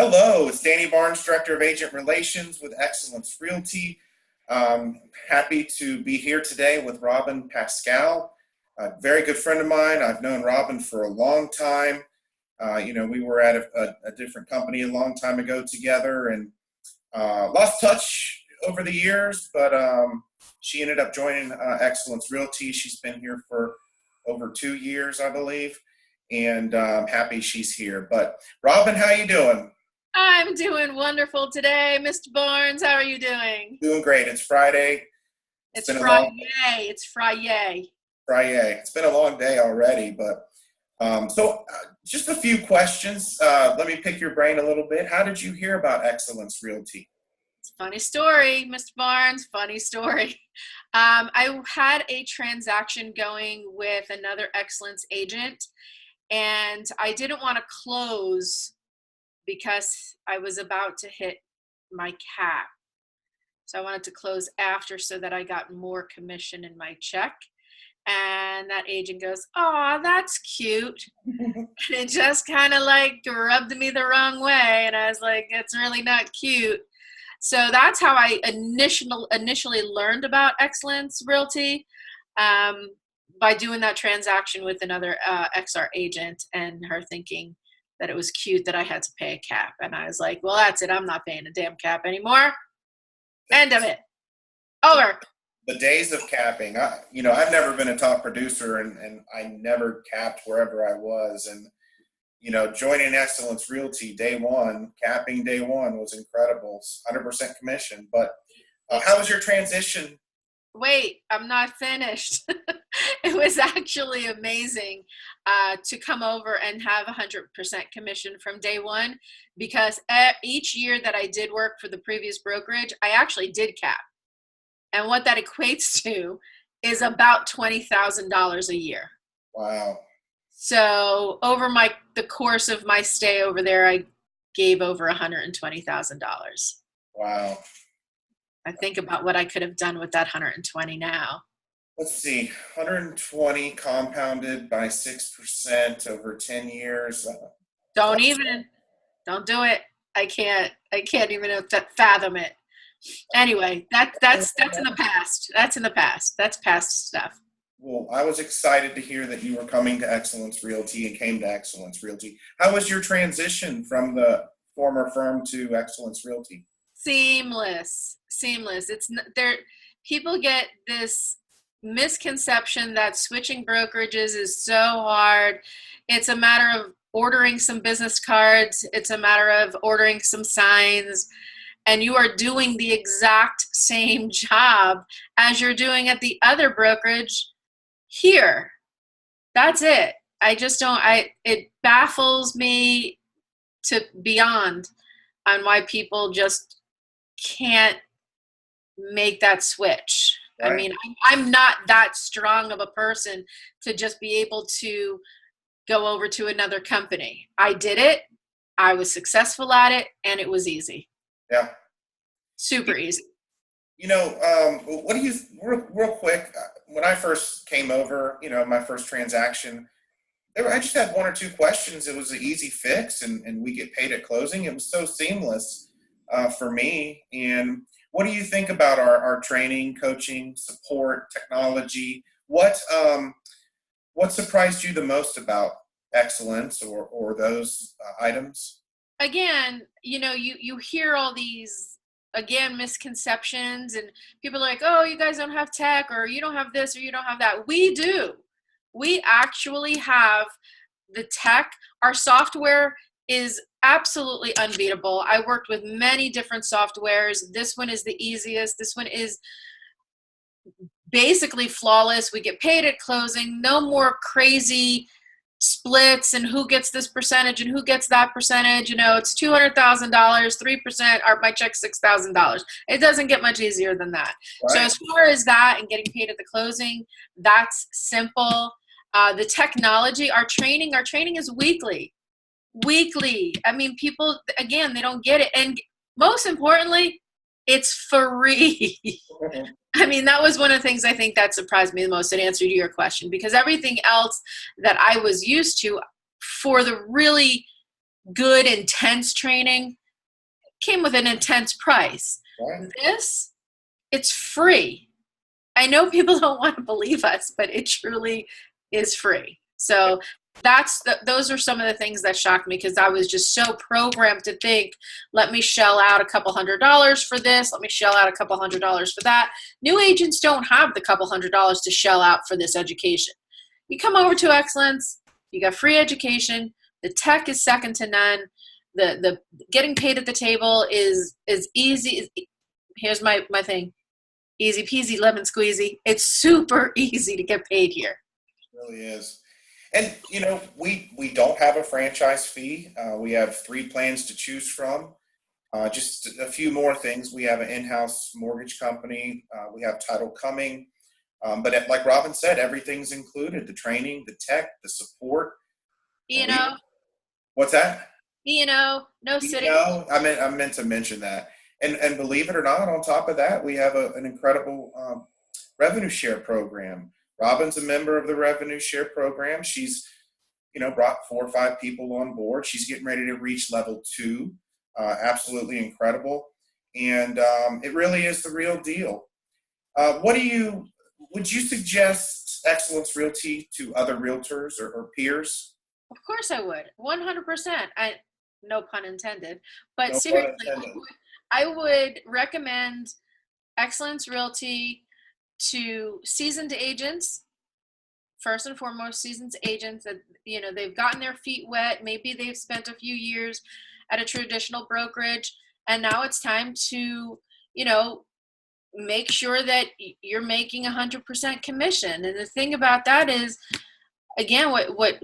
Hello, it's Danny Barnes, Director of Agent Relations with Xcellence Realty. Happy to be here today with Robin Pascale, a very good friend of mine. I've known Robin for a long time. We were at a different company a long time ago together and lost touch over the years, but she ended up joining Xcellence Realty. She's been here for over 2 years, I believe, and I'm happy she's here. But Robin, how you doing? I'm doing wonderful today, Mr. Barnes. How are you doing? Doing great. It's Friday. It's It's been a long Friday. It's Friday. Friday. It's been a long day already, but just a few questions. Let me pick your brain a little bit. How did you hear about Xcellence Realty? It's a funny story, Mr. Barnes. Funny story. I had a transaction going with another Excellence agent, and I didn't want to close because I was about to hit my cap. So I wanted to close after so that I got more commission in my check. And that agent goes, "Oh, that's cute." And it just kind of like rubbed me the wrong way. And I was like, it's really not cute. So that's how I initially learned about Excellence Realty, by doing that transaction with another XR agent and her thinking that it was cute that I had to pay a cap. And I was like, well, that's it. I'm not paying a damn cap anymore. End of it. Over. The days of capping. I've never been a top producer, and I never capped wherever I was. And joining Excellence Realty capping day one was incredible, 100% commission. But how was your transition? Wait, I'm not finished. It was actually amazing to come over and have 100% commission from day one, because each year that I did work for the previous brokerage, I actually did cap. And what that equates to is about $20,000 a year. Wow. So over the course of my stay over there, I gave over $120,000. Wow. I think about what I could have done with that 120 now. Let's see, 120 compounded by 6% over 10 years. Don't do it. I can't even fathom it. Anyway, that's in the past. That's in the past. That's past stuff. Well, I was excited to hear that you were coming to Xcellence Realty and came to Xcellence Realty. How was your transition from the former firm to Xcellence Realty? Seamless. It's there. People get this misconception that switching brokerages is so hard. It's a matter of ordering some business cards. It's a matter of ordering some signs. And you are doing the exact same job as you're doing at the other brokerage here. That's it. It baffles me to beyond on why people just can't make that switch. Right. I mean, I'm not that strong of a person to just be able to go over to another company. I did it. I was successful at it, and it was easy. Yeah. Super easy. What do you, real quick, when I first came over, my first transaction, I just had one or two questions. It was an easy fix, and we get paid at closing. It was so seamless for me. And what do you think about our training, coaching, support, technology? What surprised you the most about Xcellence or those items? Again, you hear all these misconceptions, and people are like, oh, you guys don't have tech, or you don't have this, or you don't have that. We do. We actually have the tech. Our software is absolutely unbeatable. I worked with many different softwares. This one is the easiest. This one is basically flawless. We get paid at closing. No more crazy splits and who gets this percentage and who gets that percentage. It's $200,000, 3%, or my check $6,000. It doesn't get much easier than that. Right. So as far as that and getting paid at the closing, that's simple. The technology, our training is weekly. I mean, people, again, they don't get it. And most importantly, it's free. I mean, that was one of the things I think that surprised me the most in answer to your question, because everything else that I was used to for the really good, intense training came with an intense price. Right. This, it's free. I know people don't want to believe us, but it truly is free. So those are some of the things that shocked me, because I was just so programmed to think, let me shell out a couple $100 for this, let me shell out a couple $100 for that. New agents don't have the couple $100 to shell out for this education. You come over to Xcellence, you got free education, the tech is second to none, the getting paid at the table is easy. Here's my thing. Easy peasy, lemon squeezy. It's super easy to get paid here. It really is. And, we don't have a franchise fee. We have 3 plans to choose from. Just a few more things. We have an in-house mortgage company. We have title coming. But like Robin said, everything's included. The training, the tech, the support. What's that? No sitting. I meant to mention that. And believe it or not, on top of that, we have an incredible revenue share program. Robin's a member of the revenue share program. She's, brought 4 or 5 people on board. She's getting ready to reach level 2. Absolutely incredible. And it really is the real deal. Would you suggest Xcellence Realty to other realtors or peers? Of course I would. 100%. No pun intended. But No seriously, pun intended. I would recommend Xcellence Realty to seasoned agents. First and foremost, seasoned agents that, they've gotten their feet wet. Maybe they've spent a few years at a traditional brokerage, and now it's time to, make sure that you're making 100% commission. And the thing about that is, again, what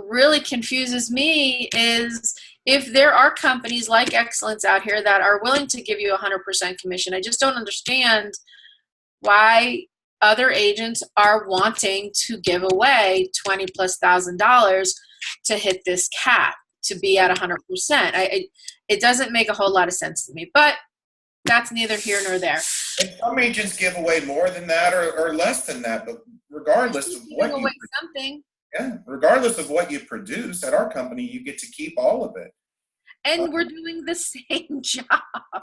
really confuses me is if there are companies like Xcellence out here that are willing to give you 100% commission. I just don't understand why other agents are wanting to give away $20,000+ to hit this cap, to be at 100%. It doesn't make a whole lot of sense to me, but that's neither here nor there. And some agents give away more than that or less than that, but regardless of what regardless of what you produce at our company, you get to keep all of it. And we're doing the same job.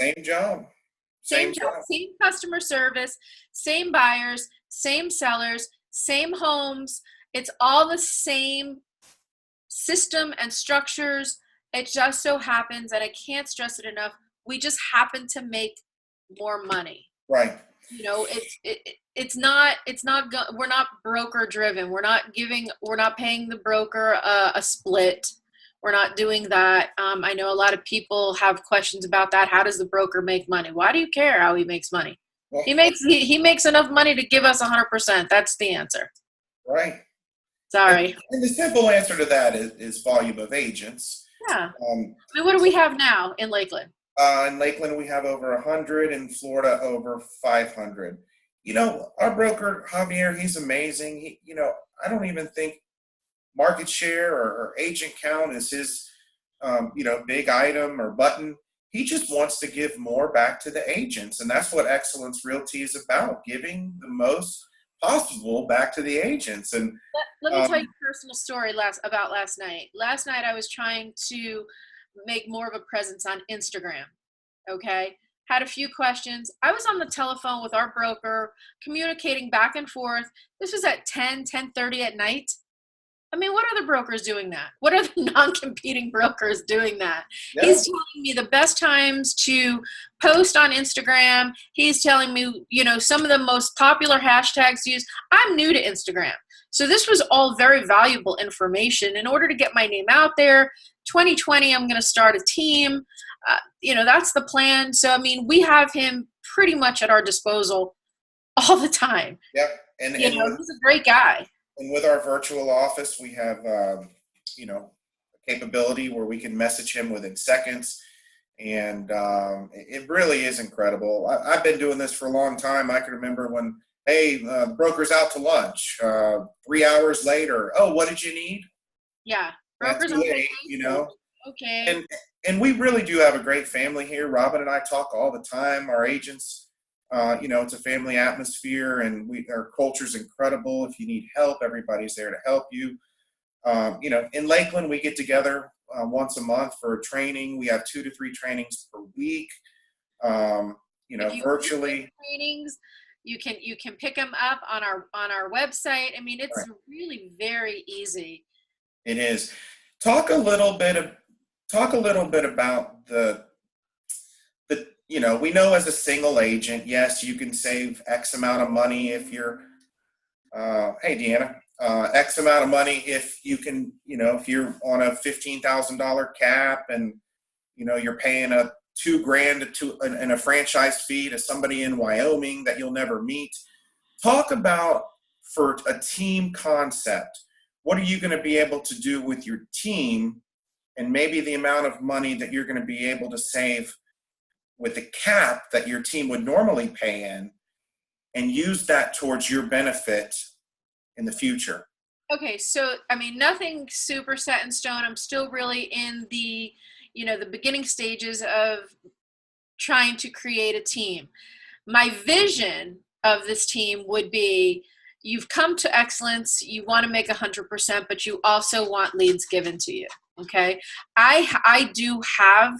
Same job. Same customer service, same buyers, same sellers, same homes. It's all the same system and structures. It just so happens, and I can't stress it enough, we just happen to make more money. Right. It's not we're not broker driven. We're not paying the broker a split. We're not doing that. I know a lot of people have questions about that. How does the broker make money? Why do you care how he makes money? Well, he makes enough money to give us 100%. That's the answer. Right. Sorry. And the simple answer to that is volume of agents. Yeah. What do we have now in Lakeland? In Lakeland, we have over 100. In Florida, over 500. Our broker, Javier, he's amazing. I don't even think market share or agent count is his, big item or button. He just wants to give more back to the agents. And that's what Xcellence Realty is about, giving the most possible back to the agents. And let me tell you a personal story about last night. Last night, I was trying to make more of a presence on Instagram. Okay. Had a few questions. I was on the telephone with our broker, communicating back and forth. This was at 10:30 at night. I mean, what other brokers doing that? What other non-competing brokers doing that? Yeah. He's telling me the best times to post on Instagram. He's telling me, some of the most popular hashtags to use. I'm new to Instagram. So this was all very valuable information. In order to get my name out there, 2020, I'm going to start a team. That's the plan. So, I mean, we have him pretty much at our disposal all the time. Yeah. And he's a great guy. And with our virtual office, we have, a capability where we can message him within seconds. And it really is incredible. I've been doing this for a long time. I can remember when, the broker's out to lunch. 3 hours later, what did you need? Yeah. Brokers on late, Okay. And we really do have a great family here. Robin and I talk all the time. Our agents, it's a family atmosphere, and our culture's incredible. If you need help, everybody's there to help you. In Lakeland, we get together once a month for a training. We have 2 to 3 trainings per week, If you virtually. trainings, you can pick them up on our website. I mean, it's Right. really very easy. It is. Talk a little bit about the we know as a single agent, yes, you can save X amount of money if you're hey Deanna, X amount of money if you can, if you're on a $15,000 cap and you're paying a $2,000 and a franchise fee to somebody in Wyoming that you'll never meet. Talk about, for a team concept, what are you going to be able to do with your team, and maybe the amount of money that you're going to be able to save with the cap that your team would normally pay in, and use that towards your benefit in the future. Okay, so I mean, nothing super set in stone. I'm still really in the beginning stages of trying to create a team. My vision of this team would be, you've come to Xcellence, you want to make 100%, but you also want leads given to you. Okay. I do have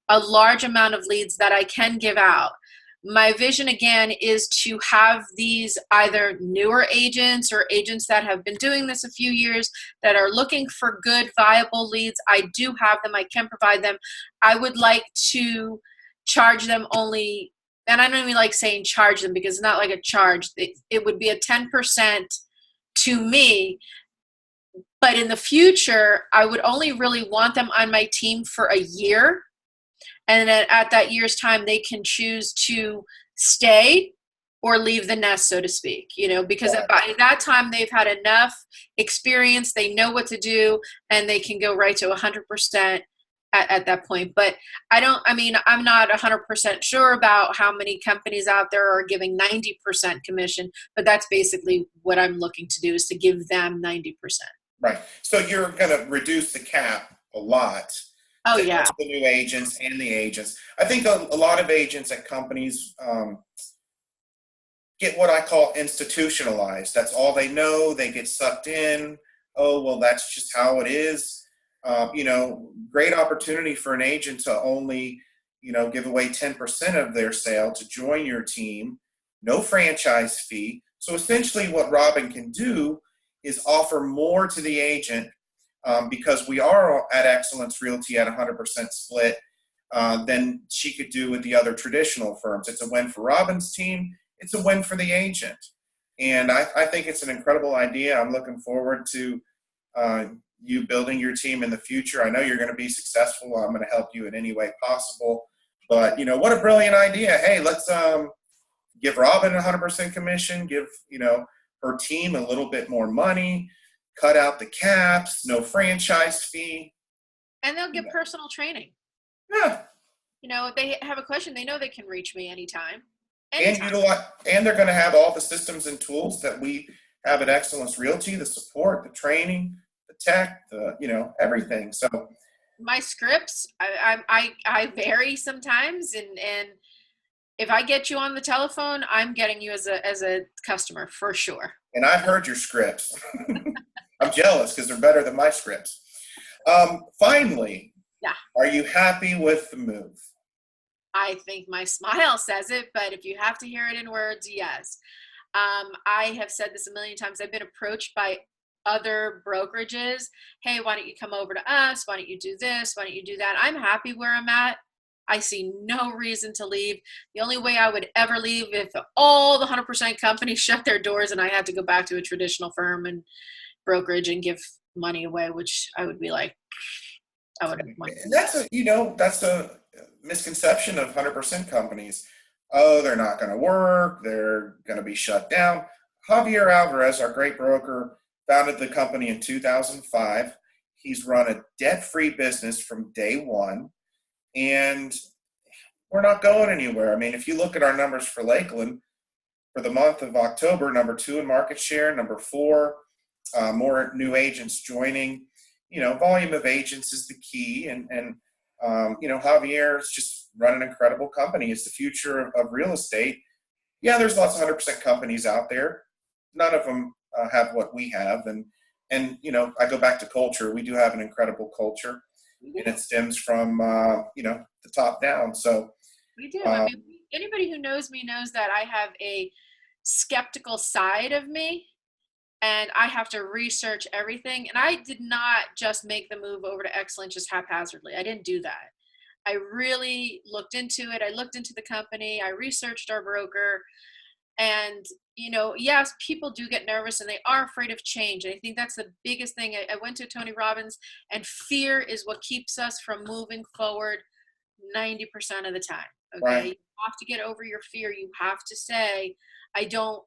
a large amount of leads that I can give out. My vision again is to have these either newer agents or agents that have been doing this a few years that are looking for good, viable leads. I do have them. I can provide them. I would like to charge them only, and I don't even like saying charge them because it's not like a charge. It would be a 10% to me. But in the future, I would only really want them on my team for a year. And then at that year's time, they can choose to stay or leave the nest, so to speak, because by that time they've had enough experience, they know what to do, and they can go right to 100% at that point. But I'm not 100% sure about how many companies out there are giving 90% commission, but that's basically what I'm looking to do, is to give them 90%. Right. So you're going to reduce the cap a lot. Oh, yeah. The new agents and the agents. I think a lot of agents at companies get what I call institutionalized. That's all they know. They get sucked in. Oh, well, that's just how it is. Great opportunity for an agent to only, give away 10% of their sale to join your team. No franchise fee. So essentially what Robin can do is offer more to the agent, because we are at Xcellence Realty at 100% split, than she could do with the other traditional firms. It's a win for Robin's team. It's a win for the agent. And I think it's an incredible idea. I'm looking forward to you building your team in the future. I know you're going to be successful. I'm going to help you in any way possible. But, what a brilliant idea. Hey, let's give Robin 100% commission, give, her team a little bit more money, cut out the caps, no franchise fee. And they'll get personal training. Yeah. If they have a question, they know they can reach me anytime. And they're going to have all the systems and tools that we have at Xcellence Realty, the support, the training, the tech, everything. So my scripts, I vary sometimes, and if I get you on the telephone, I'm getting you as a customer for sure. And I've heard your scripts. I'm jealous because they're better than my scripts. Finally, yeah. Are you happy with the move? I think my smile says it, but if you have to hear it in words, yes. I have said this a million times. I've been approached by other brokerages. Hey, why don't you come over to us? Why don't you do this? Why don't you do that? I'm happy where I'm at. I see no reason to leave. The only way I would ever leave if all the 100% companies shut their doors and I had to go back to a traditional firm and brokerage and give money away, which I would be like, I would have. That's a misconception of 100% companies. Oh, they're not going to work. They're going to be shut down. Javier Alvarez, our great broker, founded the company in 2005. He's run a debt-free business from day one. And we're not going anywhere. I mean, if you look at our numbers for Lakeland, for the month of October, number 2 in market share, number 4, more new agents joining. Volume of agents is the key. And Javier is just run an incredible company. It's the future of real estate. Yeah, there's lots of 100% companies out there. None of them have what we have. And I go back to culture. We do have an incredible culture. We and do. it stems from, the top down. So, We do. I um, mean, anybody who knows me knows that I have a skeptical side of me, and I have to research everything. And I did not just make the move over to Excellence just haphazardly. I didn't do that. I really looked into it. I looked into the company. I researched our broker. And, yes, people do get nervous and they are afraid of change. And I think that's the biggest thing. I went to Tony Robbins, and fear is what keeps us from moving forward 90% of the time. Okay. right, You have to get over your fear. You have to say, I don't,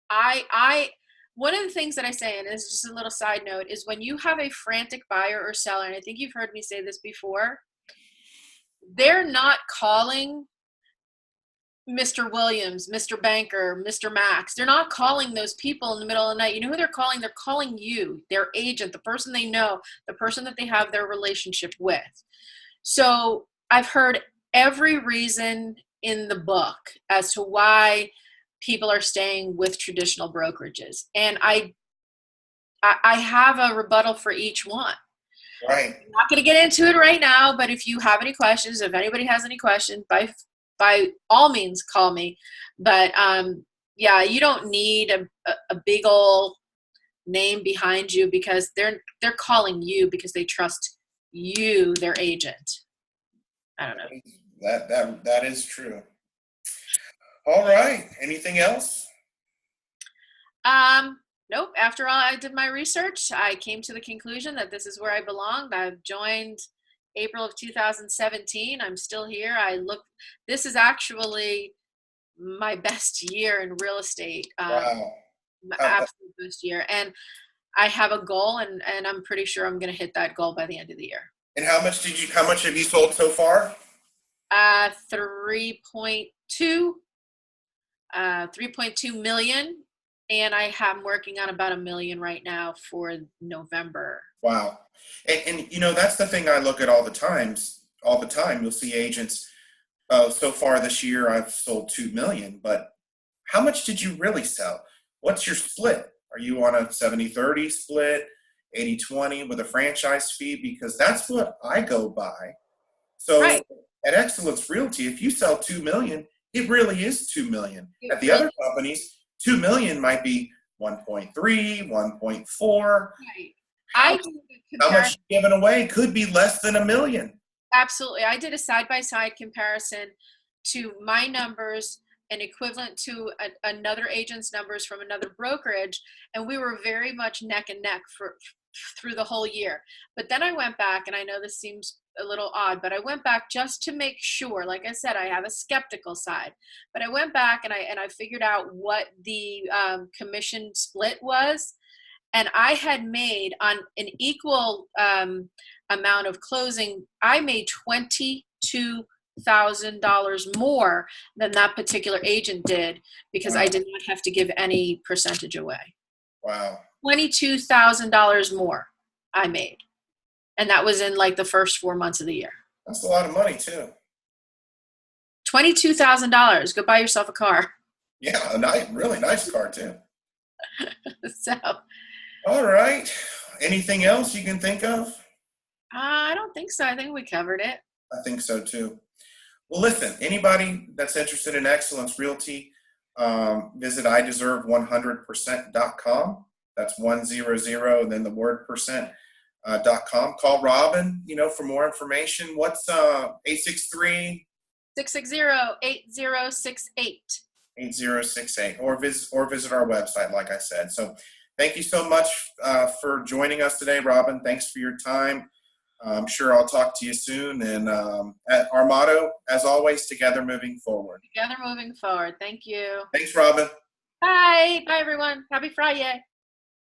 I, one of the things that I say, and this is just a little side note, is when you have a frantic buyer or seller, and I think you've heard me say this before, they're not calling Mr. Williams, Mr. Banker, Mr. Max. They're not calling those people in the middle of the night. You know who they're calling? They're calling you, their agent, the person they know, the person that they have their relationship with. So I've heard every reason in the book as to why people are staying with traditional brokerages. And I have a rebuttal for each one. right. I'm not going to get into it right now, but if you have any questions, if anybody has any questions, by all means call me. But yeah, you don't need a big old name behind you, because they're calling you because they trust you, their agent. I don't know. That is true. All right. Anything else? Nope. After all, I did my research, I came to the conclusion that this is where I belonged. I've joined April of 2017. I'm still here. This is actually my best year in real estate. Wow. My How, absolute best year. And I have a goal, and I'm pretty sure I'm going to hit that goal by the end of the year. and how much have you sold so far? 3.2 million. And I'm working on about 1 million right now for November. Wow. And that's the thing I look at all the time. You'll see agents, so far this year I've sold 2 million, but how much did you really sell? What's your split? Are you on a 70-30 split, 80-20 with a franchise fee? Because that's what I go by. So Right. at Xcellence Realty, if you sell 2 million, it really is 2 million. At the other companies, 2 million might be 1.3, 1.4. Right. How much given away could be less than 1 million. Absolutely. I did a side-by-side comparison to my numbers and equivalent to another agent's numbers from another brokerage, and we were very much neck and neck through the whole year. But then I went back, and I know this seems a little odd, but I went back just to make sure. Like I said, I have a skeptical side, but I went back and I figured out what the commission split was, and I had made on an equal amount of closing. I made $22,000 more than that particular agent did, because Wow. I did not have to give any percentage away. Wow. $22,000 more I made. And that was in like the first 4 months of the year. That's a lot of money too. $22,000. Go buy yourself a car. Yeah, really nice car too. So, All right. Anything else you can think of? I don't think so. I think we covered it. I think so too. Well, listen, anybody that's interested in Xcellence Realty, visit ideserve100%.com. That's 100 and then the word %.com. Call Robin, for more information. What's 863 660-8068. 8068, or visit our website, like I said. So thank you so much for joining us today, Robin. Thanks for your time. I'm sure I'll talk to you soon. And our motto, as always, together moving forward. Together moving forward. Thank you. Thanks, Robin. Bye. Bye, everyone. Happy Friday.